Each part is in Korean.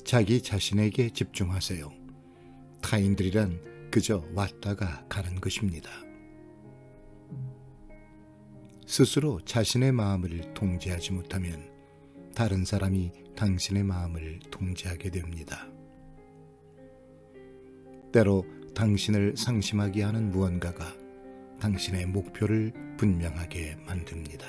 자기 자신에게 집중하세요. 타인들이란 그저 왔다가 가는 것입니다. 스스로 자신의 마음을 통제하지 못하면 다른 사람이 당신의 마음을 통제하게 됩니다. 때로 당신을 상심하게 하는 무언가가 당신의 목표를 분명하게 만듭니다.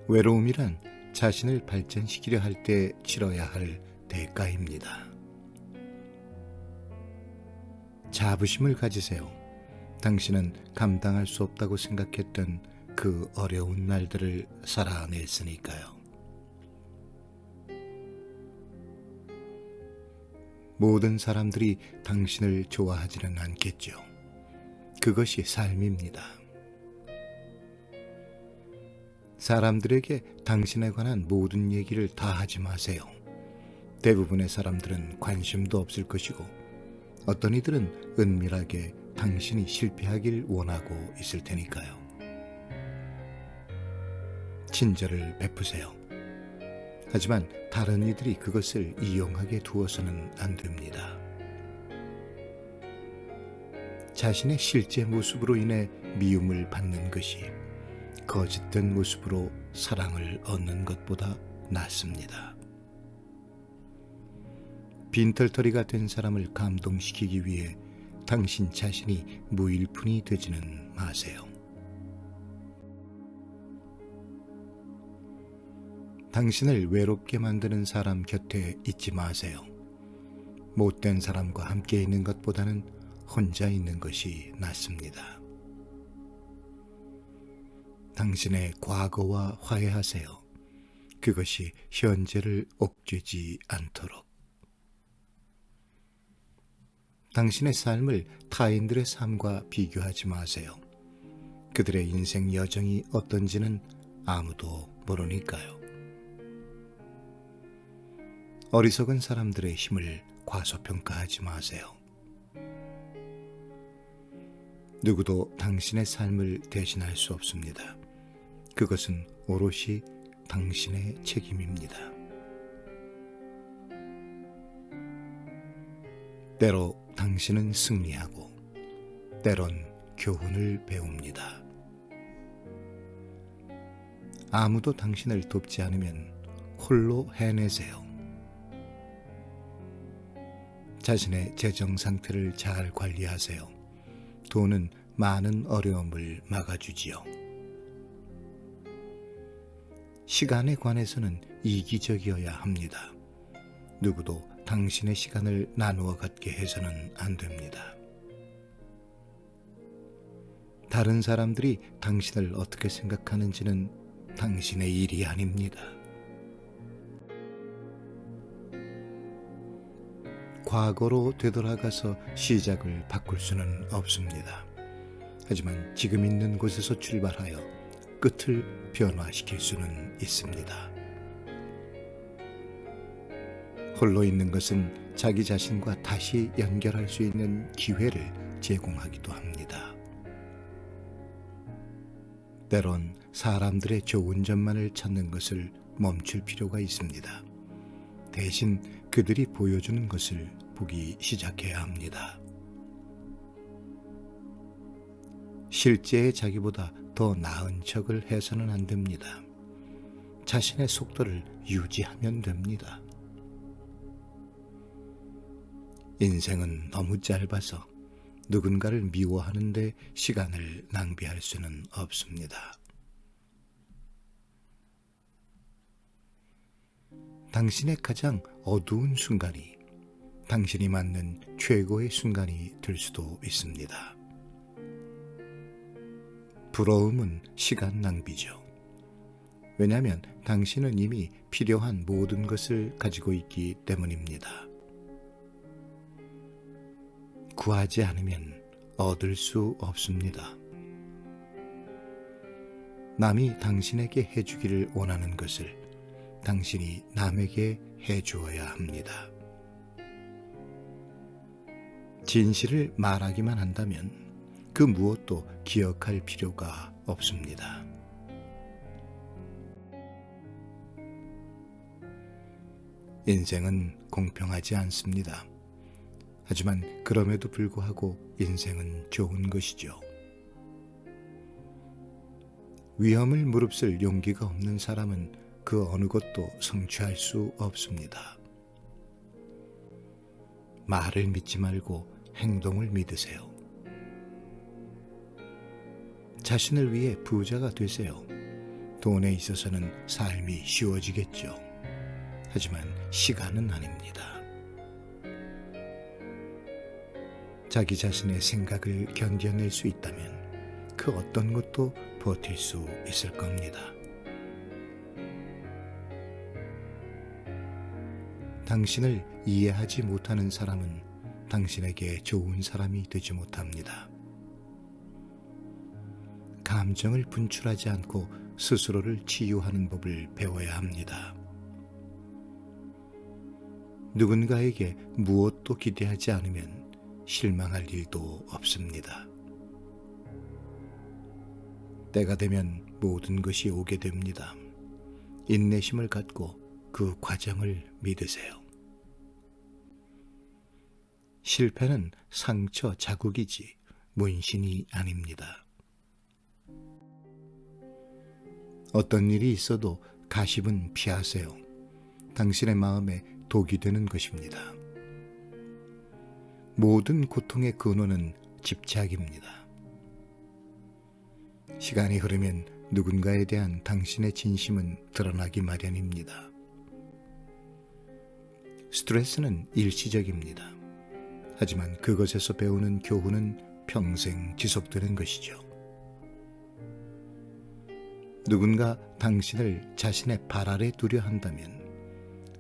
외로움이란 자신을 발전시키려 할 때 치러야 할 대가입니다. 자부심을 가지세요. 당신은 감당할 수 없다고 생각했던 그 어려운 날들을 살아냈으니까요. 모든 사람들이 당신을 좋아하지는 않겠죠. 그것이 삶입니다. 사람들에게 당신에 관한 모든 얘기를 다 하지 마세요. 대부분의 사람들은 관심도 없을 것이고 어떤 이들은 은밀하게 당신이 실패하길 원하고 있을 테니까요. 친절을 베푸세요. 하지만 다른 이들이 그것을 이용하게 두어서는 안 됩니다. 자신의 실제 모습으로 인해 미움을 받는 것이 거짓된 모습으로 사랑을 얻는 것보다 낫습니다. 빈털터리가 된 사람을 감동시키기 위해 당신 자신이 무일푼이 되지는 마세요. 당신을 외롭게 만드는 사람 곁에 있지 마세요. 못된 사람과 함께 있는 것보다는 혼자 있는 것이 낫습니다. 당신의 과거와 화해하세요. 그것이 현재를 옥죄지 않도록. 당신의 삶을 타인들의 삶과 비교하지 마세요. 그들의 인생 여정이 어떤지는 아무도 모르니까요. 어리석은 사람들의 힘을 과소평가하지 마세요. 누구도 당신의 삶을 대신할 수 없습니다. 그것은 오롯이 당신의 책임입니다. 때로 당신은 승리하고 때론 교훈을 배웁니다. 아무도 당신을 돕지 않으면 홀로 해내세요. 자신의 재정 상태를 잘 관리하세요. 돈은 많은 어려움을 막아주지요. 시간에 관해서는 이기적이어야 합니다. 누구도 당신의 시간을 나누어 갖게 해서는 안 됩니다. 다른 사람들이 당신을 어떻게 생각하는지는 당신의 일이 아닙니다. 과거로 되돌아가서 시작을 바꿀 수는 없습니다. 하지만 지금 있는 곳에서 출발하여 끝을 변화시킬 수는 있습니다. 홀로 있는 것은 자기 자신과 다시 연결할 수 있는 기회를 제공하기도 합니다. 때론 사람들의 좋은 점만을 찾는 것을 멈출 필요가 있습니다. 대신 그들이 보여주는 것을 보기 시작해야 합니다. 실제의 자기보다 더 나은 척을 해서는 안 됩니다. 자신의 속도를 유지하면 됩니다. 인생은 너무 짧아서 누군가를 미워하는데 시간을 낭비할 수는 없습니다. 당신의 가장 어두운 순간이 당신이 맞는 최고의 순간이 될 수도 있습니다. 부러움은 시간 낭비죠. 왜냐하면 당신은 이미 필요한 모든 것을 가지고 있기 때문입니다. 구하지 않으면 얻을 수 없습니다. 남이 당신에게 해주기를 원하는 것을 당신이 남에게 해주어야 합니다. 진실을 말하기만 한다면 그 무엇도 기억할 필요가 없습니다. 인생은 공평하지 않습니다. 하지만 그럼에도 불구하고 인생은 좋은 것이죠. 위험을 무릅쓸 용기가 없는 사람은 그 어느 것도 성취할 수 없습니다. 말을 믿지 말고 행동을 믿으세요. 자신을 위해 부자가 되세요. 돈에 있어서는 삶이 쉬워지겠죠. 하지만 시간은 아닙니다. 자기 자신의 생각을 견뎌낼 수 있다면 그 어떤 것도 버틸 수 있을 겁니다. 당신을 이해하지 못하는 사람은 당신에게 좋은 사람이 되지 못합니다. 감정을 분출하지 않고 스스로를 치유하는 법을 배워야 합니다. 누군가에게 무엇도 기대하지 않으면 실망할 일도 없습니다. 때가 되면 모든 것이 오게 됩니다. 인내심을 갖고 그 과정을 믿으세요. 실패는 상처 자국이지 문신이 아닙니다. 어떤 일이 있어도 가십은 피하세요. 당신의 마음에 독이 되는 것입니다. 모든 고통의 근원은 집착입니다. 시간이 흐르면 누군가에 대한 당신의 진심은 드러나기 마련입니다. 스트레스는 일시적입니다. 하지만 그것에서 배우는 교훈은 평생 지속되는 것이죠. 누군가 당신을 자신의 발 아래 두려 한다면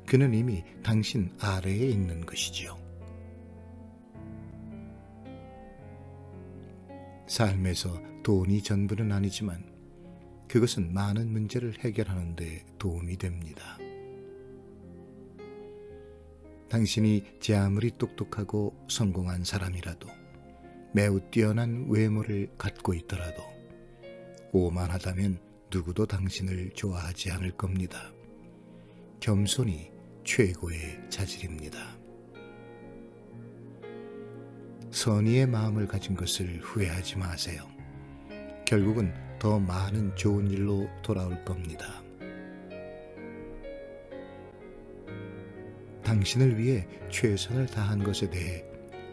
그는 이미 당신 아래에 있는 것이지요. 삶에서 돈이 전부는 아니지만 그것은 많은 문제를 해결하는 데 도움이 됩니다. 당신이 제 아무리 똑똑하고 성공한 사람이라도 매우 뛰어난 외모를 갖고 있더라도 오만하다면 누구도 당신을 좋아하지 않을 겁니다. 겸손이 최고의 자질입니다. 선의의 마음을 가진 것을 후회하지 마세요. 결국은 더 많은 좋은 일로 돌아올 겁니다. 당신을 위해 최선을 다한 것에 대해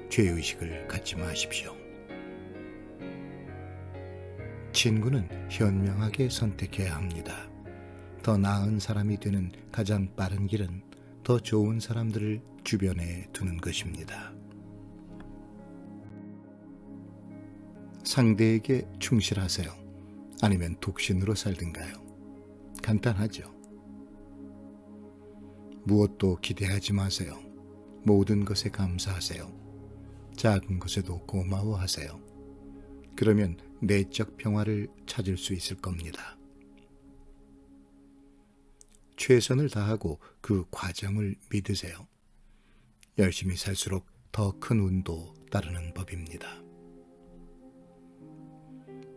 죄의식을 갖지 마십시오. 친구는 현명하게 선택해야 합니다. 더 나은 사람이 되는 가장 빠른 길은 더 좋은 사람들을 주변에 두는 것입니다. 상대에게 충실하세요. 아니면 독신으로 살든가요? 간단하죠. 무엇도 기대하지 마세요. 모든 것에 감사하세요. 작은 것에도 고마워하세요. 그러면 내적 평화를 찾을 수 있을 겁니다. 최선을 다하고 그 과정을 믿으세요. 열심히 살수록 더 큰 운도 따르는 법입니다.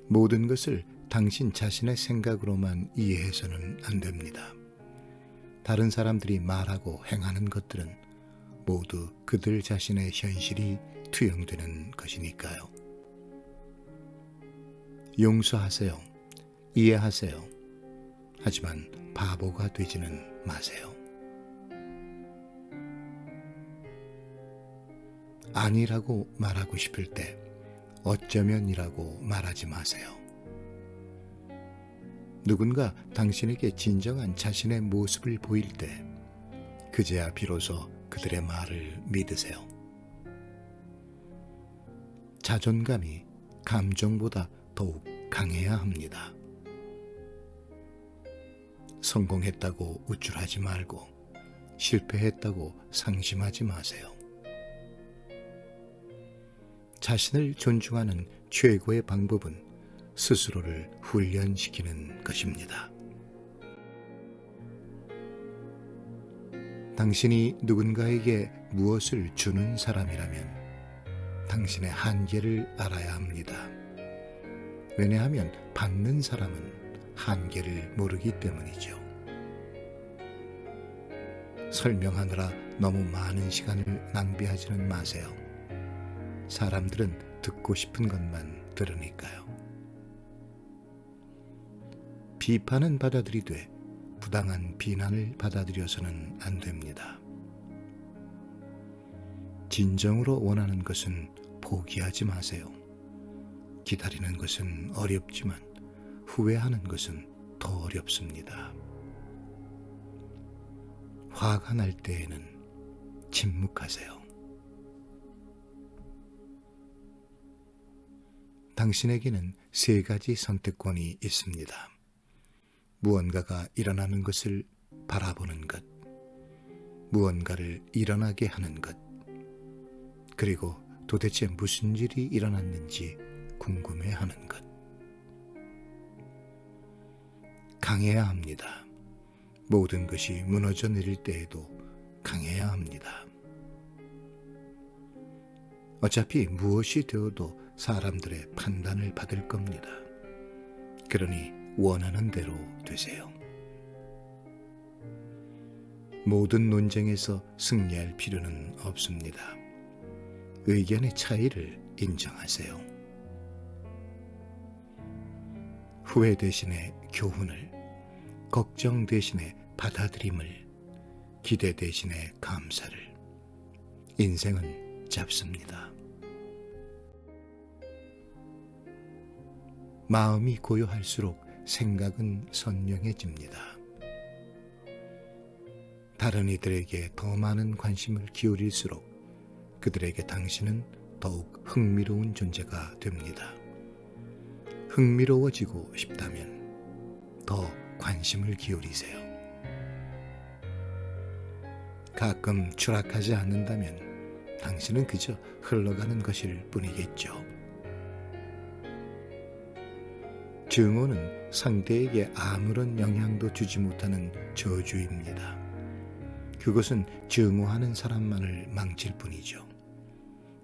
모든 것을 당신 자신의 생각으로만 이해해서는 안 됩니다. 다른 사람들이 말하고 행하는 것들은 모두 그들 자신의 현실이 투영되는 것이니까요. 용서하세요. 이해하세요. 하지만 바보가 되지는 마세요. 아니라고 말하고 싶을 때 어쩌면이라고 말하지 마세요. 누군가 당신에게 진정한 자신의 모습을 보일 때 그제야 비로소 그들의 말을 믿으세요. 자존감이 감정보다 더욱 강해야 합니다. 성공했다고 우쭐하지 말고 실패했다고 상심하지 마세요. 자신을 존중하는 최고의 방법은 스스로를 훈련시키는 것입니다. 당신이 누군가에게 무엇을 주는 사람이라면 당신의 한계를 알아야 합니다. 왜냐하면 받는 사람은 한계를 모르기 때문이죠. 설명하느라 너무 많은 시간을 낭비하지는 마세요. 사람들은 듣고 싶은 것만 들으니까요. 비판은 받아들이되 부당한 비난을 받아들여서는 안 됩니다. 진정으로 원하는 것은 포기하지 마세요. 기다리는 것은 어렵지만 후회하는 것은 더 어렵습니다. 화가 날 때에는 침묵하세요. 당신에게는 3가지 선택권이 있습니다. 무언가가 일어나는 것을 바라보는 것, 무언가를 일어나게 하는 것, 그리고 도대체 무슨 일이 일어났는지 궁금해하는 것. 강해야 합니다. 모든 것이 무너져 내릴 때에도 강해야 합니다. 어차피 무엇이 되어도 사람들의 판단을 받을 겁니다. 그러니 원하는 대로 되세요. 모든 논쟁에서 승리할 필요는 없습니다. 의견의 차이를 인정하세요. 후회 대신에 교훈을, 걱정 대신에 받아들임을, 기대 대신에 감사를. 인생은 짧습니다. 마음이 고요할수록 생각은 선명해집니다. 다른 이들에게 더 많은 관심을 기울일수록 그들에게 당신은 더욱 흥미로운 존재가 됩니다. 흥미로워지고 싶다면 더 관심을 기울이세요. 가끔 추락하지 않는다면 당신은 그저 흘러가는 것일 뿐이겠죠. 증오는 상대에게 아무런 영향도 주지 못하는 저주입니다. 그것은 증오하는 사람만을 망칠 뿐이죠.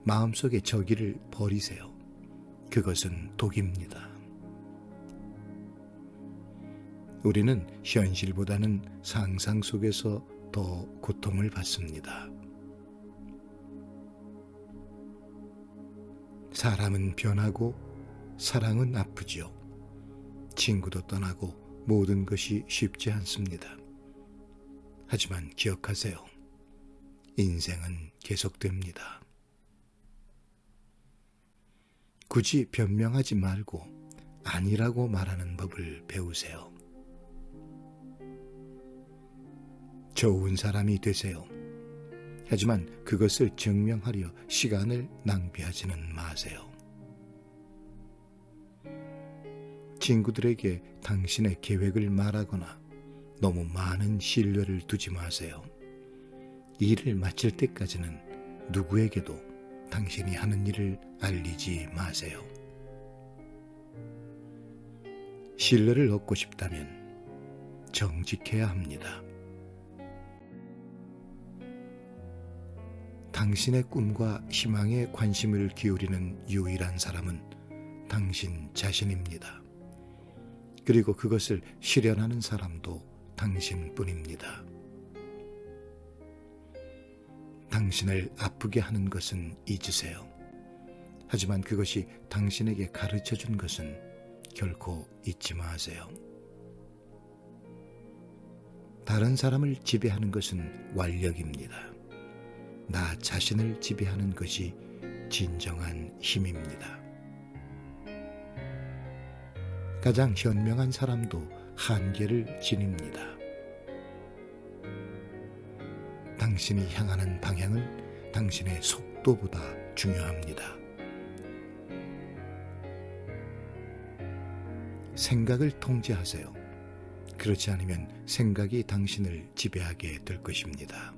마음속의 저기를 버리세요. 그것은 독입니다. 우리는 현실보다는 상상 속에서 더 고통을 받습니다. 사람은 변하고 사랑은 아프지요. 친구도 떠나고 모든 것이 쉽지 않습니다. 하지만 기억하세요. 인생은 계속됩니다. 굳이 변명하지 말고 아니라고 말하는 법을 배우세요. 좋은 사람이 되세요. 하지만 그것을 증명하려 시간을 낭비하지는 마세요. 친구들에게 당신의 계획을 말하거나 너무 많은 신뢰를 두지 마세요. 일을 마칠 때까지는 누구에게도 당신이 하는 일을 알리지 마세요. 신뢰를 얻고 싶다면 정직해야 합니다. 당신의 꿈과 희망에 관심을 기울이는 유일한 사람은 당신 자신입니다. 그리고 그것을 실현하는 사람도 당신뿐입니다. 당신을 아프게 하는 것은 잊으세요. 하지만 그것이 당신에게 가르쳐준 것은 결코 잊지 마세요. 다른 사람을 지배하는 것은 완력입니다. 나 자신을 지배하는 것이 진정한 힘입니다. 가장 현명한 사람도 한계를 지닙니다. 당신이 향하는 방향은 당신의 속도보다 중요합니다. 생각을 통제하세요. 그렇지 않으면 생각이 당신을 지배하게 될 것입니다.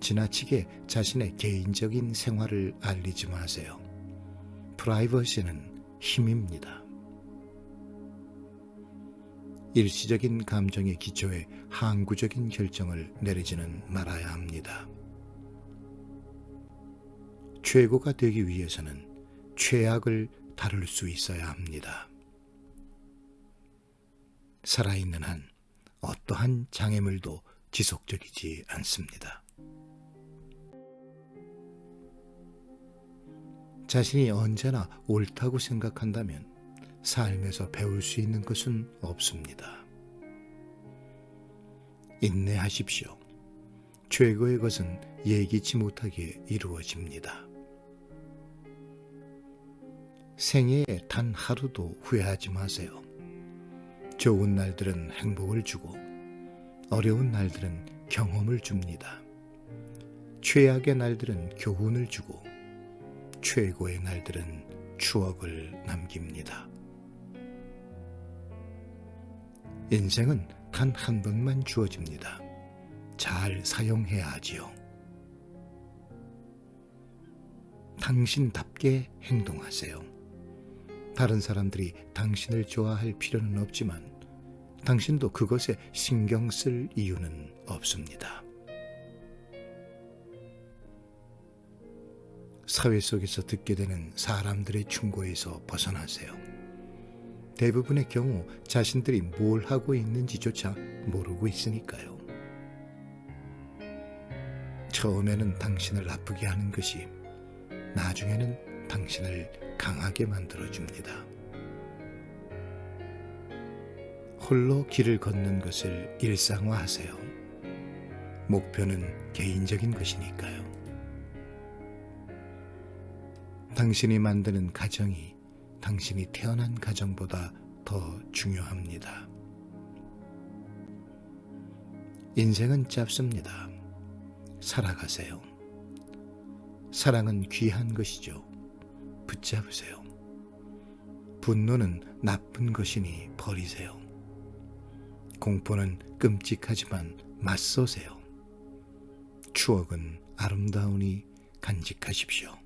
지나치게 자신의 개인적인 생활을 알리지 마세요. 프라이버시는 힘입니다. 일시적인 감정의 기초에 항구적인 결정을 내리지는 말아야 합니다. 최고가 되기 위해서는 최악을 다룰 수 있어야 합니다. 살아있는 한 어떠한 장애물도 지속적이지 않습니다. 자신이 언제나 옳다고 생각한다면 삶에서 배울 수 있는 것은 없습니다. 인내하십시오. 최고의 것은 예기치 못하게 이루어집니다. 생애에 단 하루도 후회하지 마세요. 좋은 날들은 행복을 주고 어려운 날들은 경험을 줍니다. 최악의 날들은 교훈을 주고 최고의 날들은 추억을 남깁니다. 인생은 단 한 번만 주어집니다. 잘 사용해야 하지요. 당신답게 행동하세요. 다른 사람들이 당신을 좋아할 필요는 없지만 당신도 그것에 신경 쓸 이유는 없습니다. 사회 속에서 듣게 되는 사람들의 충고에서 벗어나세요. 대부분의 경우 자신들이 뭘 하고 있는지조차 모르고 있으니까요. 처음에는 당신을 아프게 하는 것이 나중에는 당신을 강하게 만들어줍니다. 홀로 길을 걷는 것을 일상화하세요. 목표는 개인적인 것이니까요. 당신이 만드는 가정이 당신이 태어난 가정보다 더 중요합니다. 인생은 짧습니다. 살아가세요. 사랑은 귀한 것이죠. 붙잡으세요. 분노는 나쁜 것이니 버리세요. 공포는 끔찍하지만 맞서세요. 추억은 아름다우니 간직하십시오.